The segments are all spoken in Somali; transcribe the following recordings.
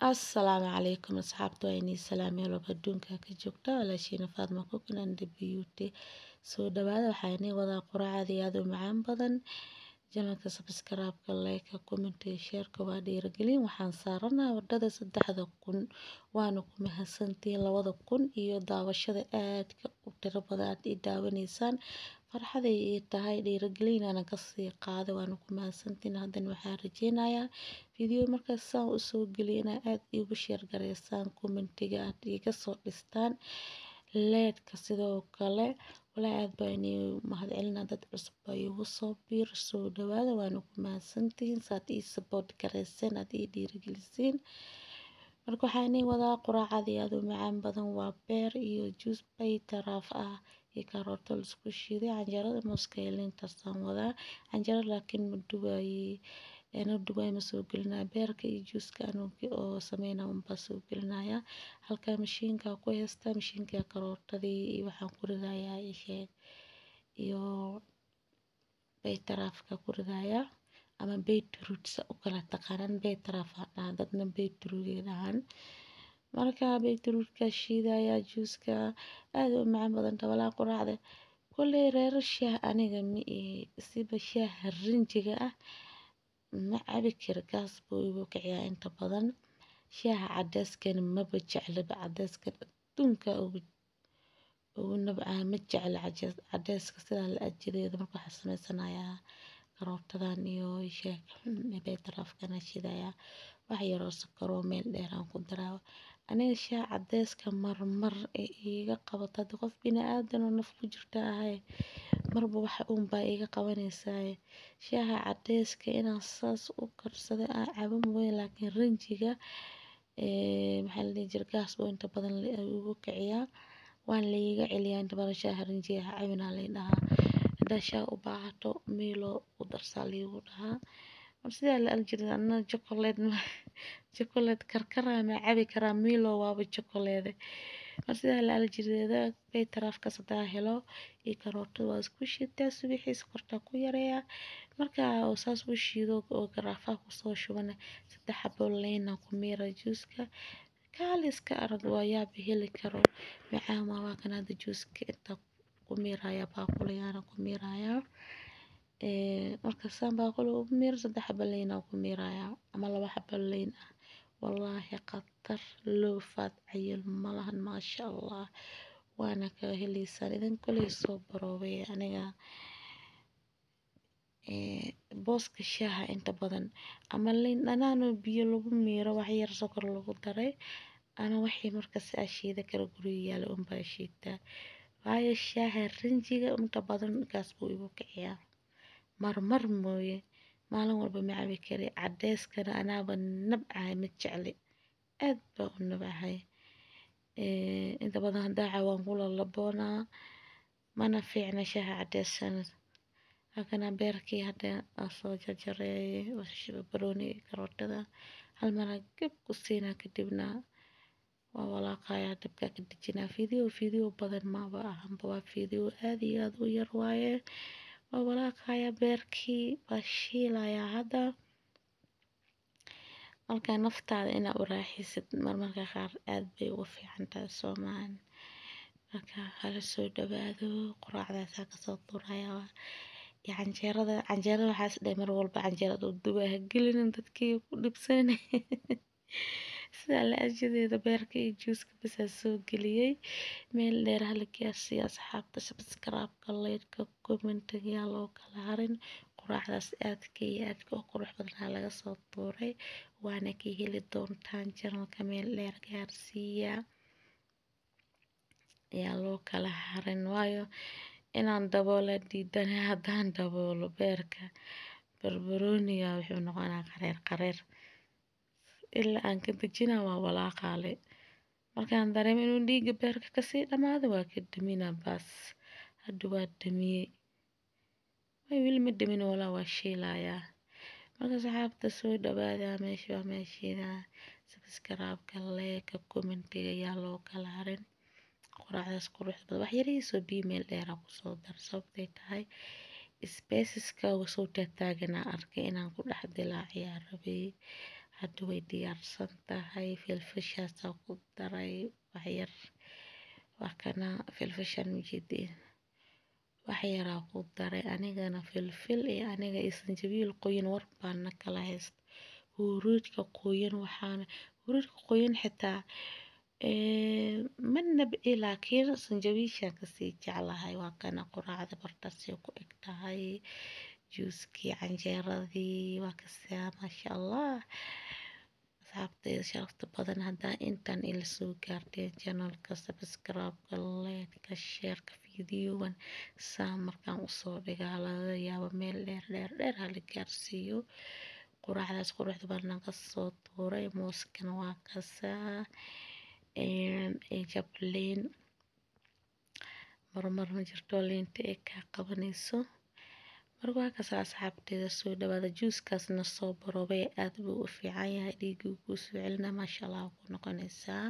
Assalaamu calaykum asxaabta waa inii salaamay walba adduunka ka joogta walaashiina Faatma Cooking and Beauty soo dhawaada waxaa inii wadaa quraac aad u macaan badan janalka subscribe-ka like comment share-ka waa dhiirigelin waxaan saaranahay wadada 3000 waana ku mahadsantihiin 2000 iyo daawashada aadka u tiro badan aad i daawanaysaan farxaday ii tahay dhiirigelin aan ka sii qaaday waana ku mahadsantihiin haddana waxaan rajeynayaa video markaas saan u soo geliyana aad iigu share gareysaan commentiga aad iga soo dhistaan leedka sidoo kale walaa aad baan mahadcelinaa dad cusub baa iigu soo biir soo dhawaada waana ku mahadsantihiin saad ii support gareyseen aad ii dhiirigelisiin marka waxaan inii wadaa quraacad aad u macaan badan waa beer iyo juice baytaraaf ah iyo karooto la isku shiiday canjeerada mooska iyo liintaasaan wadaa canjeerada laakiin ma dubaay ma soo gelinaya beerka iyo juice-ka oo sameynaa unbaa soo gelinaya halkaa mashiinka ku haystaa mashiinka karootadii iyo waxaan ku ridayaa iyo baytaraafka ku ridayaa ama beetroot u kala taqaanaan baytaraaf dhahan dadna beetroot dhahan marka beetrootka shiidaya juice-ka aad u macaan badan dhabalaa quraacda kulley reer shaah aniga siba shaaha rinjiga ah ma cabi karo gaas buu igu kiciyaa inta badan shaaha cadayskana maba jeclaba cadayska adduunka ugu nabcaa ma jecla cadayska sidaa la ajideeda marka waxaa sameysanayaa karootadan iyo baytaraafkana shiidaya wax yaroo sokoroo meel dheeraan ku daraa aniga shaah cadayska marmar ee iiga qabato hadda qof bini'aadan oo naf ku jirta ahay marba wax baa iiga qabanaysaa shaaha cadayska inaan saas u karsado aan cabo mooye laakiin rinjiga maxaa la dhihi jiray gaas buu inta badan igu kiciyaa waan la iiga celiyaa inta badan shaaha rinjiga ha cabinaa la dhahaa haddaa shaah u baahato miilo u darsaa liigu dhahaa mar sidaa la aljiray anna chocolate karkaraa ma cabi karaa miilo waaba chocolate mar sidaa la aljireeda baytaraafka sadaa helo iyo karootada waa isku shiitaa subaxiis kortaa ku yareeyaa marka oo saas u shiido oo garaafaha kusoo shubana 3 xabo liin ku miira juice-ka kaaliska arag waa yaab heli karo macaan waa kan hadda juice-ka inta ku miiraya baaquliyana ku miiraya marka saan baaquli u miir 3 xabo liin ku miiraya ama 2 xabo liin ah wallaahi qatar loo faad cayil malahan maasha Allah waana ka heliysaan idin kuley soo baroobay aniga booska shaaha inta badan ama liin dhanaan oo biyo lagu miiro wax yar sokor lagu daray ama wixii markaas shiida kala guriga yaala unbaa shiitaa waayo shaaha rinjiga inta badan gaas buu igu kiciyaa marmar mooye maalin walba ma cabi kari cadayskana anaaba nabcahay ma jecli aad baa u nabcahay inta badan haddaa cawaan kula laboonaa mana fiicna shaaha cadaysan halkana beerkii hadda soo jarjaray barbarooni karootada hal mara gab ku siinaa kadibna waa walaaqayaa dabka ka dejinaa video badan maba ahanba waa video aad iyo aad u yar waaye waa walaaqayaa beerkii waa shiilayaa hadda marka naftaada inaa u raaxisid marmarka qaar aad bay ugu fiican tahay soomaan marka hala soo dhawaado quraacdaasaa kasoo tuurayaa canjeerada waxaas dhe mar walba canjeerada u dubaha gelinin dadkii ku dhibsanay sidaa la ajadeeda beerka iyo juice-ka basaa soo geliyey meel dheer hala gaarsiiyo asxaabta subscribe-ka like-ka comment-ga yaa loo kala harin quraacdaas aadka iyo aadka u qurux badan laga soo tuuray waana ka heli doontaan janalka meel dheer gaarsiiya yaa loo kala harin waayo inaan daboola diidana haddaan daboolo beerka barbarooniga wuxuu noqonaa qareer ilaa aan ka dejina waa walaaqaale markaan dareemo inuu dhiiga beerka kasii dhamaado waa ka daminaa baas hadda waa damiyey weli ma damin walaa waa shiilayaa marka saxaabta soo dhawaada meesha waa meeshiina subscribe-ka like comment-ga yaa loo kala harin quraacdaas quruxda badan wax yarihiisoo biyo meel dheera kusoo dar sababtay tahay spaceska soo taagtaaganaa arkay inaan ku dhex dilaaciyaa rabay hadda way diyaarsan tahay. Filfishaasaa ku daray wax yar, waa kana filfishan ujeediin, wax yaraa ku daray. Anigana filfil iyo aniga iyo sanjabiil qoyan war baan na kala haysta. Huruudka qoyan huruudka qoyan xitaa ma nabci, laakiin sanjabiishaan kasii jeclahay. Waa kana quraacda bartaasay ku eg tahay, juuskii canjeeradii waa kasaa maasha Allah. Asxaabtayda sharafta badan, haddaa intaan ila soo gaarteen channelka subscribe-ka, like-ka, share-ka videogan saa markaan usoo dhigaa laga yaabo meel dheer hala gaarsiiyo. Quraacdaas quruxda badan ka soo tuuray, mooskana waa kasaa jab liin marmar ma jirto liinta ee kaa qabanayso. Marka waa kasaa asxaabtayda soo dhawaada. Juuskaasna soo barobay aad buu u fiican yahay, dhiiguu kuu soo celinaa maasha Allah ku noqonaysaa.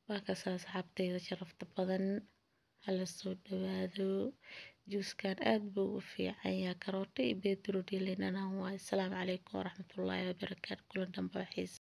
Waa kasaa asxaabtayda sharafta badan, hala soo dhawaado. Juuskan aad buu u fiican yahay, karooto iyo beetroot iyo liin dhanaan waaye. Assalaamu calaykum waraxmatullaahi wabarakaatuh. Kulan dambe xiisa.